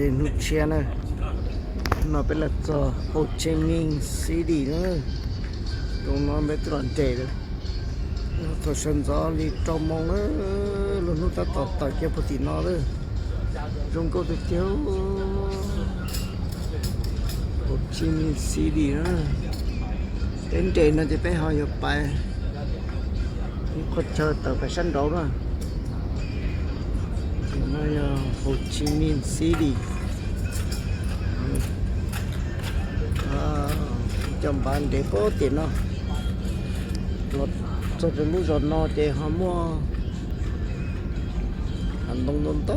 nút xe này nó bên là cho Hồ Chí Minh City nữa chúng nó mới toàn trẻ được tôi sân gió đi trong mong nữa luôn nó ta tọt tọt kia một tí nó nữa chúng cô tôi thiếu Hồ Chí Minh City nữa đến trên nó chỉ phải hỏi nhập bài những con chơi tàu phải sân đấu nữa nó Hồ Chí Minh City trong bàn để có tiền nó lót cho đến lúc rồi nó để họ mua hành động to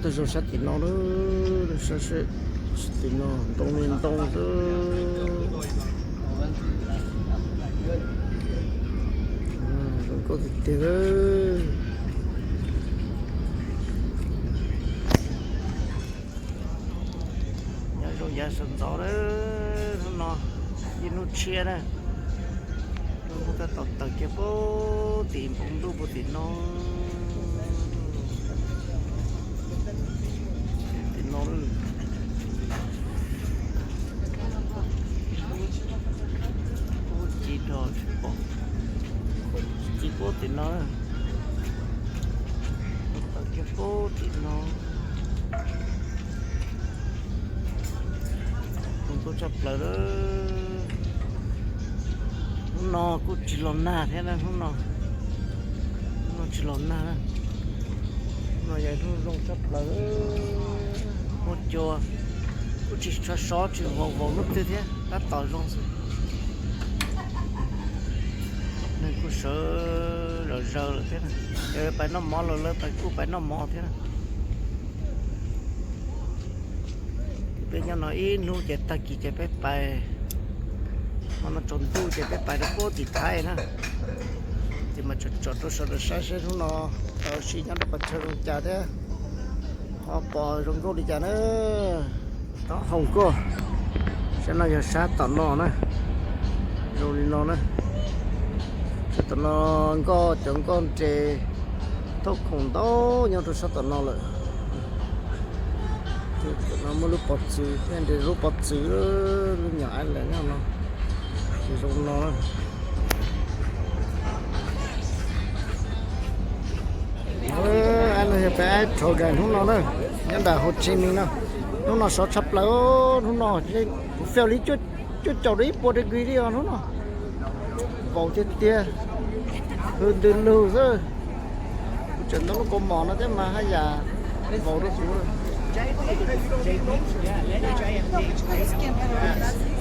tôi rồi sát tiền nó đó sát tiền nó đông lên đông đó có thịt tiền rồi giá sân gió đó nó như nút chia này chúng ta tọt tọt kia bố tìm cũng đủ bố tìm nó chỉ rồi chỉ bố tìm nó tọt kia bố tìm nó không có chấp lời đó nó cũng chỉ làm na thế này không nó chỉ làm na nó vậy thôi không chấp lời một chùa cũng chỉ cho sót chỉ vào lúc thế đã tỏi rong nên cũng sợ rồi giờ là thế này giờ phải nó mò rồi phải cũng phải nó mò thế này bây giờ nó ít nu chạy ta kỳ chạy phải bài mà nó trốn tu chạy phải bài nó có thì thay na thì mà chọn tôi sợ được sai sai nó xí nhắn được chơi rong chả thế họ bỏ rong câu đi chả nữa đó không có sẽ nó giờ sát tận nó nữa rồi nó nữa sẽ tận nó có chẳng con trẻ tốt không tốt nhưng tôi sát tận nó lại nó mới lúc bật chữ nên để lúc bật chữ lúc nhỏ anh lại nhau nó thì dùng nó anh là phải thổi gần không nó nữa nhân đà Hồ Chí Minh nó nó sợ sập lại nó phèo lý chút chầu đấy bỏ được gì đi nó vào chết tia hơn đến lâu rồi chuyện nó có mỏ nó thế mà hay già vào đó xuống rồi.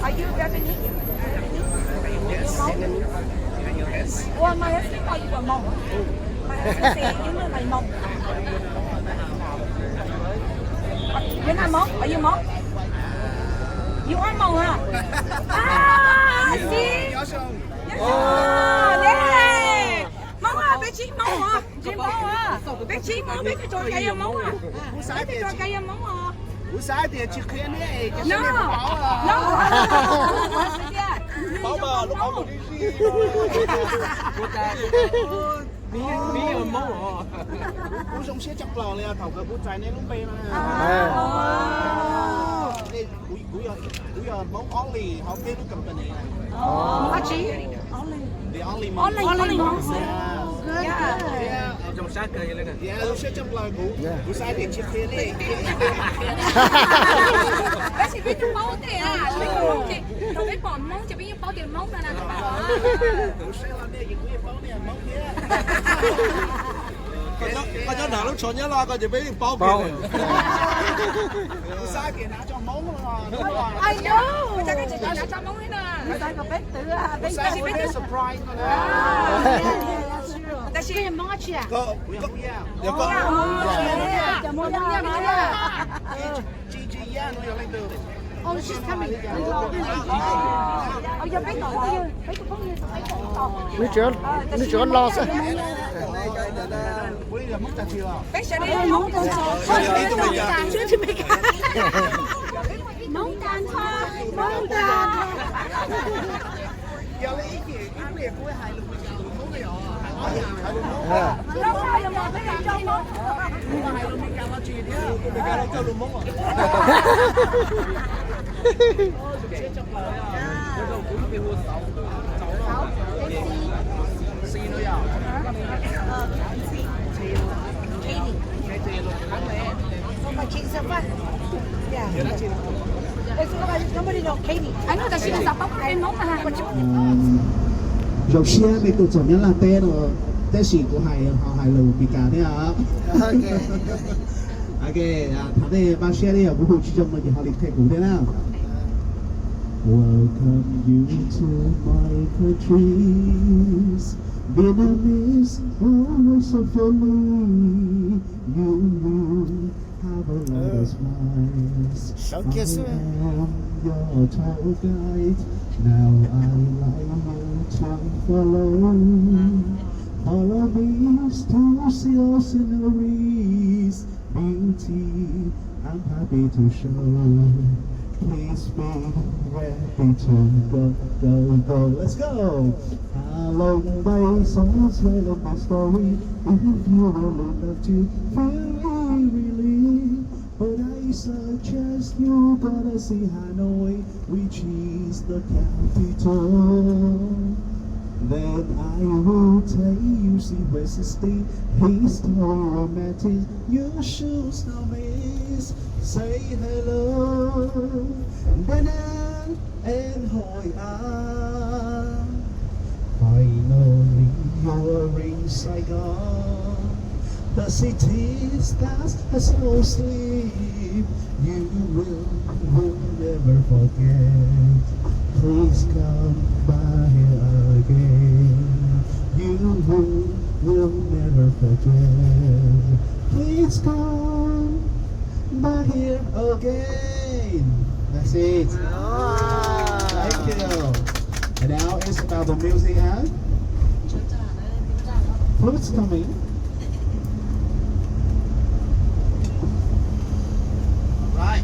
Are you Japanese? Yes. Well, my husband called you a Hmong. My husband said you look like Hmong. You're not Hmong? Are you Hmong? You are Hmong, huh? Ah, see? Oh, yeah. Hmong à, bé chí Hmong à? Chị Hmong à? Bé chí Hmong, bé cái trò cây Hmong à? Bé cái trò cây Hmong à? Bữa sáng thì chị khuyên đấy, cái No, này bảo no. bảo bà lúc ông đi đi. Bí ở mông à? Bố sống xe chọc lò này, thầu cái bố trái này lúc bê mà. Bố giờ mông only, họ kêu lúc cầm cái này. What chị? The only mông. Only mông. Yeah. Trong sát cây lên này. Yeah, lúc xe chọc lò bố sáng thì chị khuyên đấy. Bé chỉ biết mông thế à? Biết mông chị. Rồi biết bỏ mông chỉ biết bao tiền mông là nè. Bố sẽ làm đây những cái bao này mông kia. có cho nào lúc chọn nhá lo có chỉ biết bao tiền Sai tiền拿cho mông rồi. I know. Chắc cái chị đã cho mông đấy nè. Người ta có biết từ bên Sai chị biết biết. surprise rồi. Ta chỉ mông chị à? Có giờ có Chào mông nha. Chị ya nó lên từ. Oh, she's coming. Oh, you biết rồi. Biết có như nó chưa lo sao Bây giờ mất cả chưa? bé sẽ đi mông con thôi. Chưa thì biết. Mông can thôi. Mông can. Giờ lấy ý gì cái việc của hai lúc mình chào mông cái đó. Đâu phải là một cái làm cho mông. Hai lúc mình chào nó chị. Người ta đâu cho luôn món à. Anh nói ta xin là tóc em nóng là Rồi xe bị tụt chọn nhân là tên rồi. Tên sĩ của họ hài lù bị cả thế hả? Ok, thằng này ba xe đi ở vũ trụ trong mình thì họ lịch thể cũng thế nào? Welcome you to my countries. Vietnamese always so friendly. You have a lot of smiles. Sáu kia xưa. I am your tour guide. Now I like you to follow. Follow me to see your sceneries. Beauty, I'm happy to show. Please be ready to go. Let's go. Along by songs, well of my story. If you really love to feel really. But I suggest you gotta see Hanoi, which is the capital. Then I will tell you, see West State, history romantic. You should still miss. Say hello, Danan and Hoi An. Finally, you're in Saigon. The city stars has no sleep. You will never forget. Please come by here again. You will never forget. Please come by here again. That's it. Thank you. And now it's about the music and flutes coming. Right.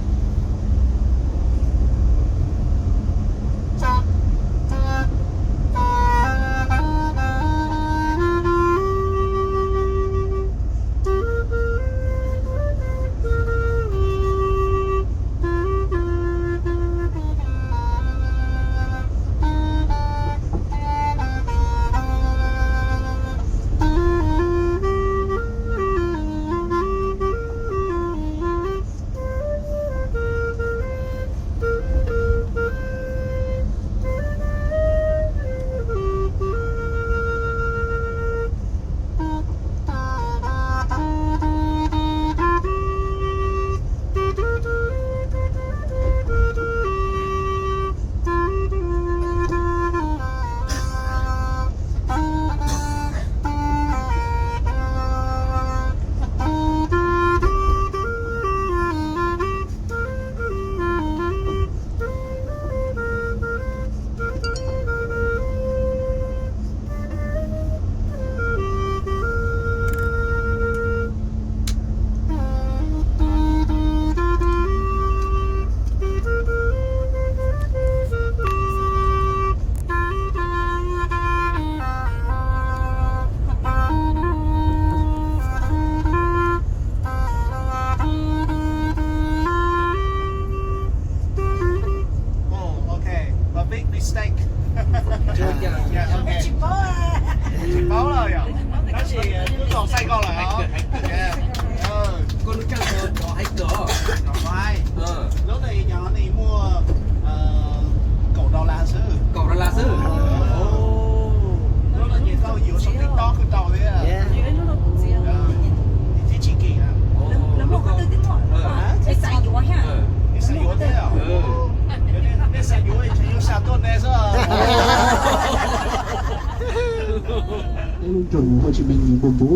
Lương trùng Hồ Chí Minh buồn bố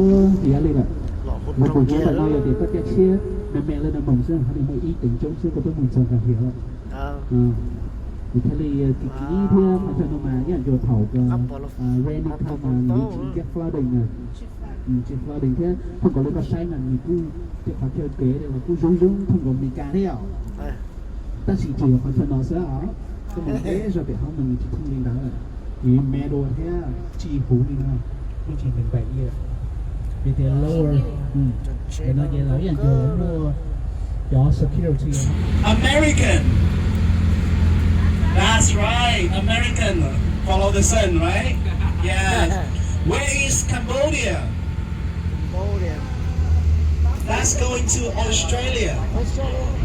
thì lên ạ. Một buổi chiều tại đây thì tất cả xe mẹ lên là mỏng xưa thì mới ý tính chống xưa có tôi mình chẳng hiểu ạ. Thì thế này cái kỹ thưa mà cho nó mà cái chỗ thầu cái rain come mà lý chính cái flooding à. Chỉ flooding thế không có lấy có sai mà mình cứ tiếp phải theo kế để mà cứ rung không có bị cá theo. Ta chỉ phải cho nó sẽ ở cái mình thế rồi để không mình chỉ không liên đó là thì mẹ đồ thế chi phú đi nào. Chỉ mình vậy vậy Vì thế lower. Để nó về lão dành cho mua cho security. American. That's right, American. Follow the sun, right? Yeah. Where is Cambodia? Cambodia. That's going to Australia.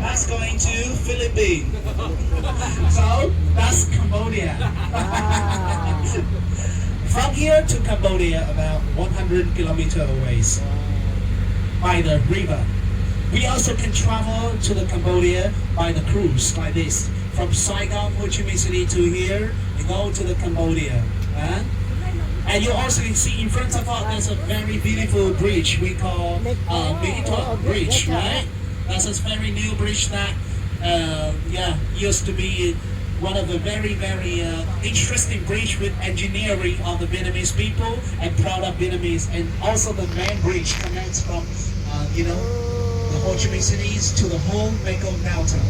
That's going to Philippines. So that's Cambodia. From here to Cambodia, about 100 kilometers away by the river. We also can travel to the Cambodia by the cruise like this. From Saigon, Ho Chi Minh City to here, you go to the Cambodia. And you also can see in front of us, there's a very beautiful bridge we call Mỹ Thuận Bridge, right? That's a very new bridge that, used to be one of the very interesting bridge with engineering of the Vietnamese people and proud of Vietnamese. And also the main bridge connects from, the Ho Chi Minh cities to the whole Mekong Delta.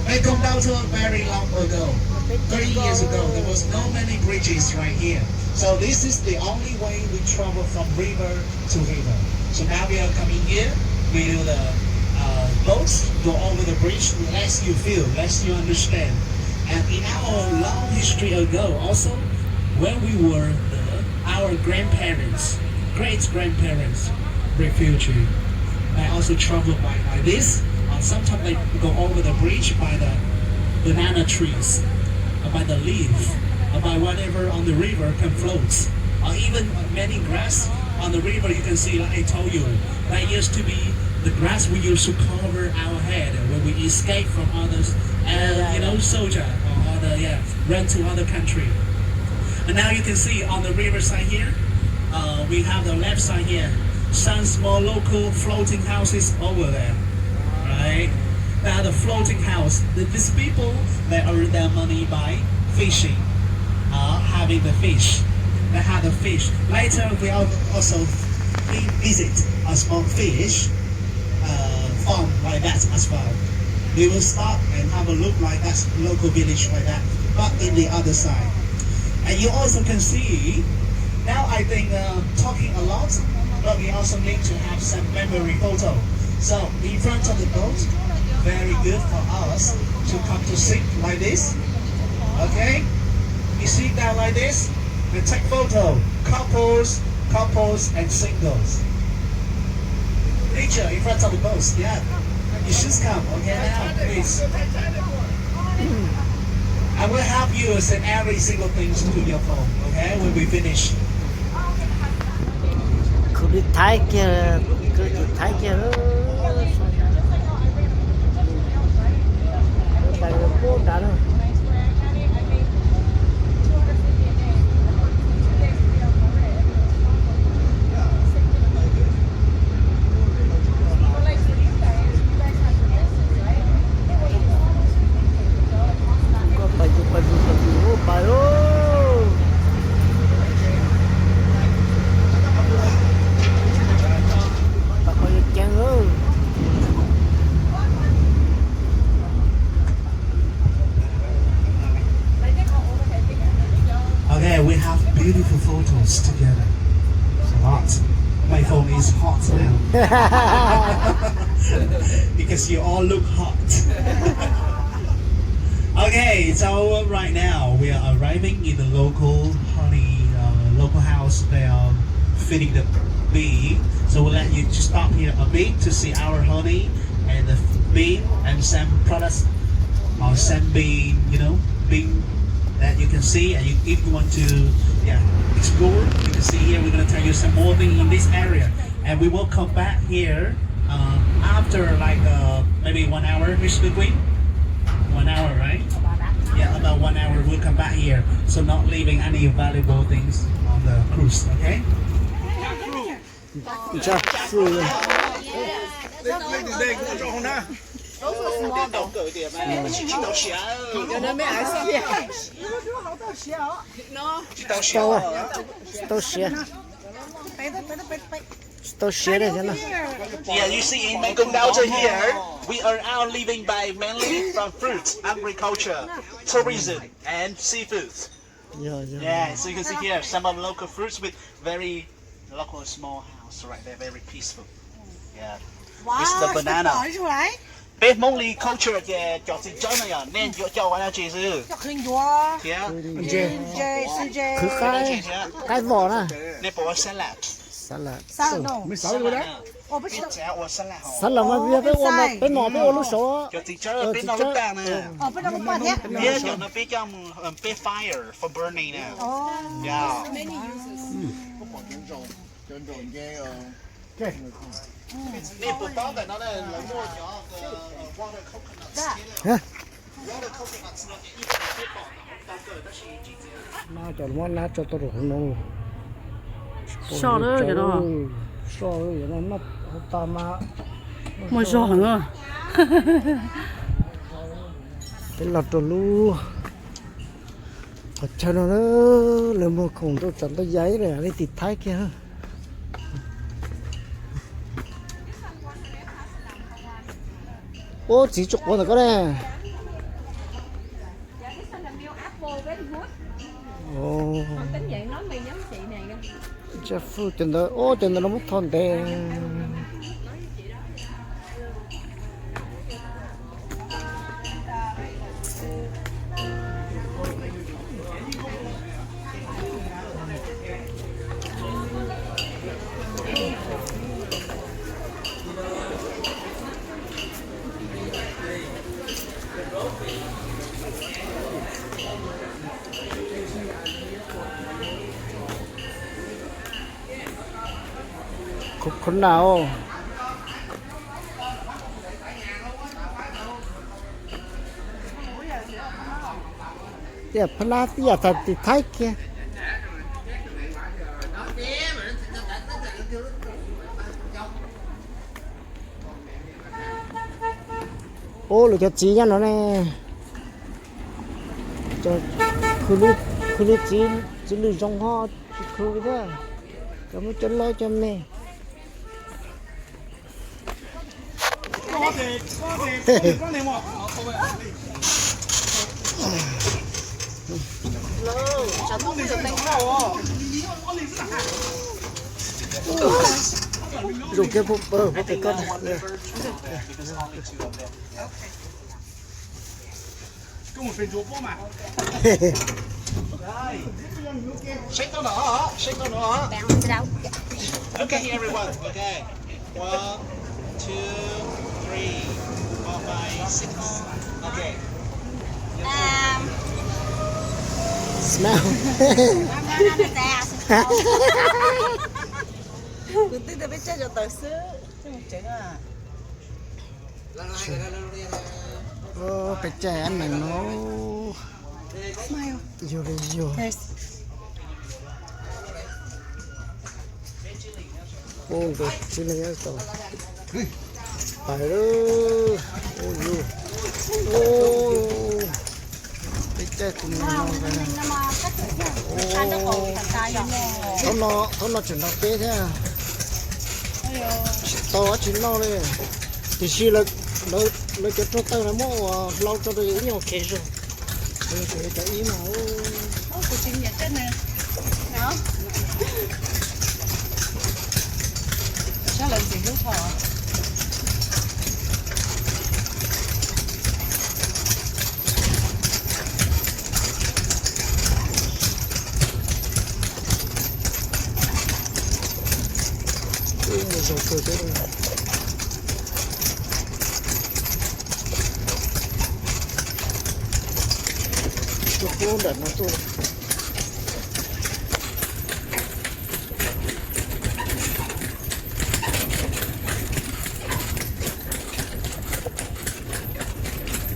Mekong Delta very long ago, 30 years ago, there was no many bridges right here. So this is the only way we travel from river to river. So now we are coming here, we do the boats, go over the bridge, less you feel, less you understand. And in our long history ago, also, when we were our grandparents, great-grandparents, refugee, they also travel by this. Sometimes they go over the bridge by the banana trees, or by the leaf, or by whatever on the river can float, or even many grass on the river. You can see, like I told you, that used to be the grass we used to cover our head when we escape from others, soldier or other, run to other country. And now you can see on the river side here, we have the left side here, some small local floating houses over there. Right? They are the floating house. These people, they earn their money by fishing, having the fish. They have the fish. Later, we also visit a small fish farm like that as well. We will stop and have a look like that local village like that, but in the other side. And you also can see, now I think talking a lot, but we also need to have some memory photo. So in front of the boat, very good for us to come to sit like this. Okay, you sit down like this and take photo. Couples and singles. Picture in front of the boat. Yeah, you should come. Okay, now please. I will help you send every single thing to your phone. Okay, when we finish. Could be tiger. Okay, we have beautiful photos together. Hot. My phone is hot now. Because you all look hot. Okay, so right now we are arriving in the local house. They are feeding the bee. So we'll let you just stop here a bit to see our honey and the bee and some products or some bee, being that you can see. And if you want to explore, you can see here we're going to tell you some more things in this area. And we will come back here after like maybe 1 hour, Mr. Queen. 1 hour, right? Yeah, about 1 hour we'll come back here. So not leaving any valuable things on the cruise, okay? Yeah, you see in Mekong Delta here, we are now living by mainly from fruit, agriculture, tourism, and seafood. Yeah, so you can see here some of the local fruits with very local small house. So right, they're very peaceful. Yeah. 哇， It's the banana. 攞出嚟， Bên Mông Lì culture嘅腳趾真係啊，nên cho anh chị sư. 就很多， Yeah. 是这， คือcái vỏ nè Nên bỏ salad. salad 三弄， Salad. 我不知道， Chả bỏ salad hả? salad mà bây giờ cái nọ cái ô lúc số腳趾真bên nó lúc tàn nè. 哦，不知道我半天， Biết cho nó biết cho biết fire for burning nè. 哦， Yeah. 你不包的那嘞，冷漠叫个water coconut skin. Water coconut skin一般会包的，但个但是几只。 nó cho nó cho tôi được không sao đó vậy đó sao đó vậy nó ta mà mới sao hả cái lọt đồ lu cho nó là một khủng tôi chọn tôi giấy rồi đi tịt thái kia ô chỉ chụp con là có đây ô tính vậy nói mày giống chị này Jeff trên đó ô trên đó nó mất thon đenคนnào đẹp là tia thật thì thái kia ô là cho chị nha nó nè cho khu lý chỉ lưu trong ho khu đó cho mới chân lo cho nè dùng cái bút cái con này 跟我分桌波嘛。Shake到哪啊？Shake到哪啊？Okay, everyone. Okay. 1, 2, 3, 4, 5, 6. Okay. smell tôi tin là biết chơi cho tớ sứ, chứ một chữ à. ô cái chè ăn này nó Smile. vô đây vô Yes. ô cái xin này tao phải đó ô vô ô cái chè cũng ngon cái này nó chuyển nó kế thế à to chuyển nó đây thì xí là nó cho tao nó mua lâu cho tôi uống nhiều kê rồi tôi sẽ cho ý mà Ô, của chị nhật trên nè. Đó. Sao lần gì cũng thỏ. một số cơ thế này chụp vô đợt nó tôi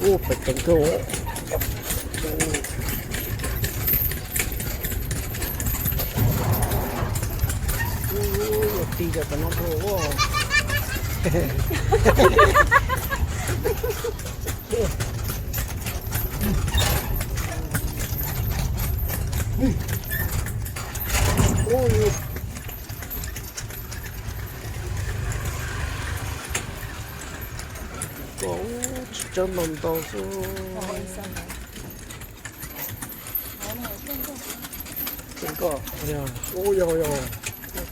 ô phải cánh câu đi cho nó thô ôi có chân nồng to xuống chân cỏ ôi ôi ôi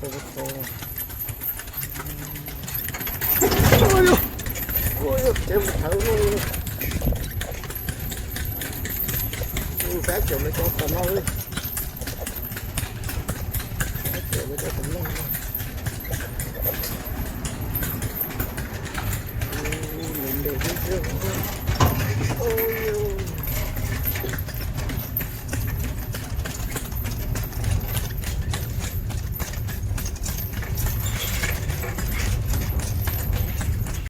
có ôi chém một thấu luôn phải chỗ này cho tao nói chỗ này cho tao nói mình đều biết chưa ôi